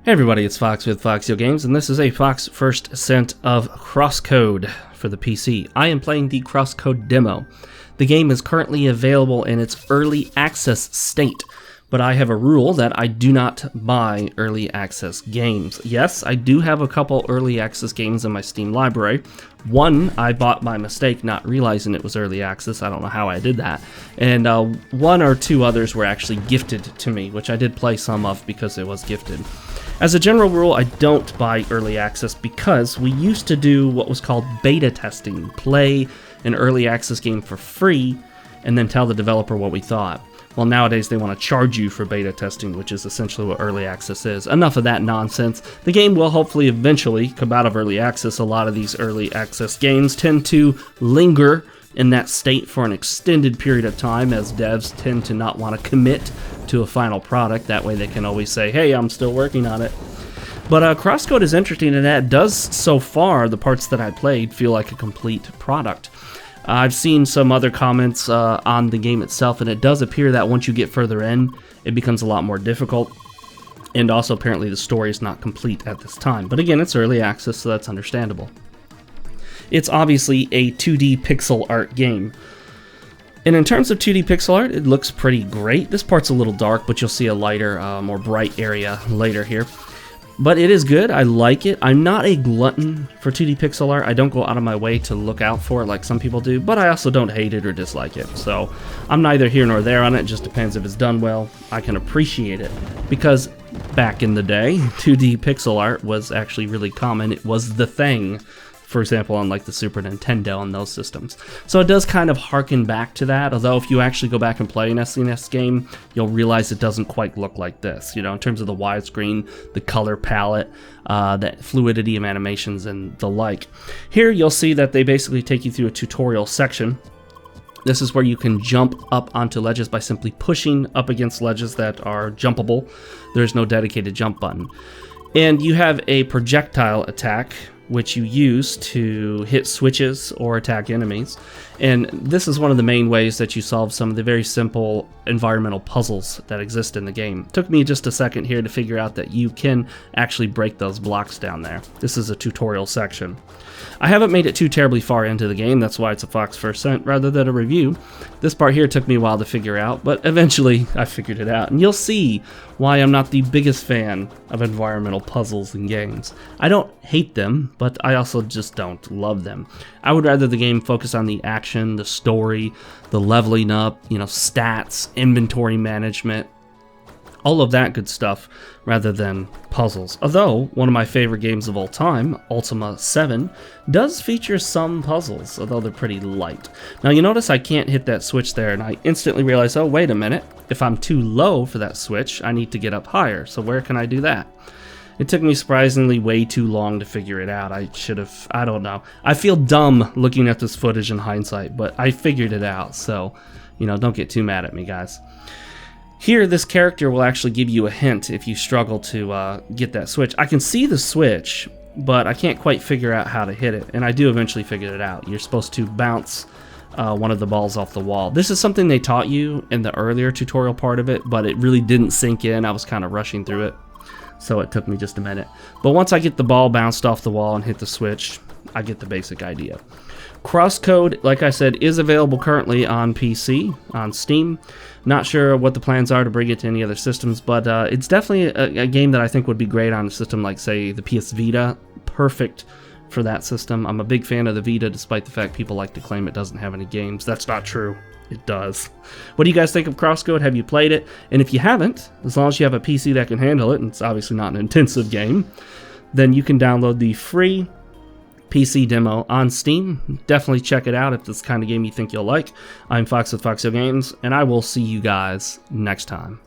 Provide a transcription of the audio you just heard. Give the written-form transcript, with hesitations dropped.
Hey everybody, it's Fox with FoxeoGames, and this is a Fox first ascent of Crosscode for the PC. I am playing the Crosscode demo. The game is currently available in its early access state, but I have a rule that I do not buy early access games. Yes, I do have a couple early access games in my Steam library. One I bought by mistake, not realizing it was early access. I don't know how I did that. And one or two others were actually gifted to me, which I did play some of because it was gifted. As a general rule, I don't buy early access because we used to do what was called beta testing, play an early access game for free and then tell the developer what we thought. Well, nowadays they want to charge you for beta testing, which is essentially what early access is. Enough of that nonsense. The game will hopefully eventually come out of early access. A lot of these early access games tend to linger in that state for an extended period of time, as devs tend to not want to commit to a final product. That way they can always say, hey, I'm still working on it. But Crosscode is interesting in that it does, so far, the parts that I played, feel like a complete product. I've seen some other comments on the game itself, and it does appear that once you get further in, it becomes a lot more difficult. And also, apparently, the story is not complete at this time. But again, it's early access, so that's understandable. It's obviously a 2D pixel art game. And in terms of 2D pixel art, it looks pretty great. This part's a little dark, but you'll see a lighter, more bright area later here. But it is good. I like it. I'm not a glutton for 2D pixel art. I don't go out of my way to look out for it like some people do, but I also don't hate it or dislike it. So I'm neither here nor there on it. It just depends if it's done well. I can appreciate it because back in the day, 2D pixel art was actually really common. It was the thing. For example, on like the Super Nintendo and those systems. So it does kind of harken back to that, although if you actually go back and play an SNES game, you'll realize it doesn't quite look like this, you know, in terms of the widescreen, the color palette, the fluidity of animations and the like. Here you'll see that they basically take you through a tutorial section. This is where you can jump up onto ledges by simply pushing up against ledges that are jumpable. There's no dedicated jump button. And you have a projectile attack, which you use to hit switches or attack enemies. And this is one of the main ways that you solve some of the very simple environmental puzzles that exist in the game. It took me just a second here to figure out that you can actually break those blocks down there. This is a tutorial section. I haven't made it too terribly far into the game, that's why it's a Fox First Ascent rather than a review. This part here took me a while to figure out, but eventually I figured it out. And you'll see why I'm not the biggest fan of environmental puzzles in games. I don't hate them, but I also just don't love them. I would rather the game focus on the action, the story, the leveling up, you know, stats, inventory management, all of that good stuff, rather than puzzles. Although, one of my favorite games of all time, Ultima 7, does feature some puzzles, although they're pretty light. Now you notice I can't hit that switch there, and I instantly realize, oh wait a minute, if I'm too low for that switch, I need to get up higher, so where can I do that? It took me surprisingly way too long to figure it out. I should have, I don't know. I feel dumb looking at this footage in hindsight, but I figured it out, so, you know, don't get too mad at me, guys. Here, this character will actually give you a hint if you struggle to get that switch. I can see the switch, but I can't quite figure out how to hit it, and I do eventually figure it out. You're supposed to bounce one of the balls off the wall. This is something they taught you in the earlier tutorial part of it, but it really didn't sink in. I was kind of rushing through it, so it took me just a minute. But once I get the ball bounced off the wall and hit the switch, I get the basic idea. Crosscode, like I said, is available currently on PC, on Steam. Not sure what the plans are to bring it to any other systems, but it's definitely a game that I think would be great on a system like, say, the PS Vita. Perfect for that system. I'm a big fan of the Vita, despite the fact people like to claim it doesn't have any games. That's not true. It does. What do you guys think of Crosscode? Have you played it? And if you haven't, as long as you have a PC that can handle it, and it's obviously not an intensive game, then you can download the free PC demo on Steam. Definitely check it out if it's the kind of game you think you'll like. I'm Fox with FoxeoGames, and I will see you guys next time.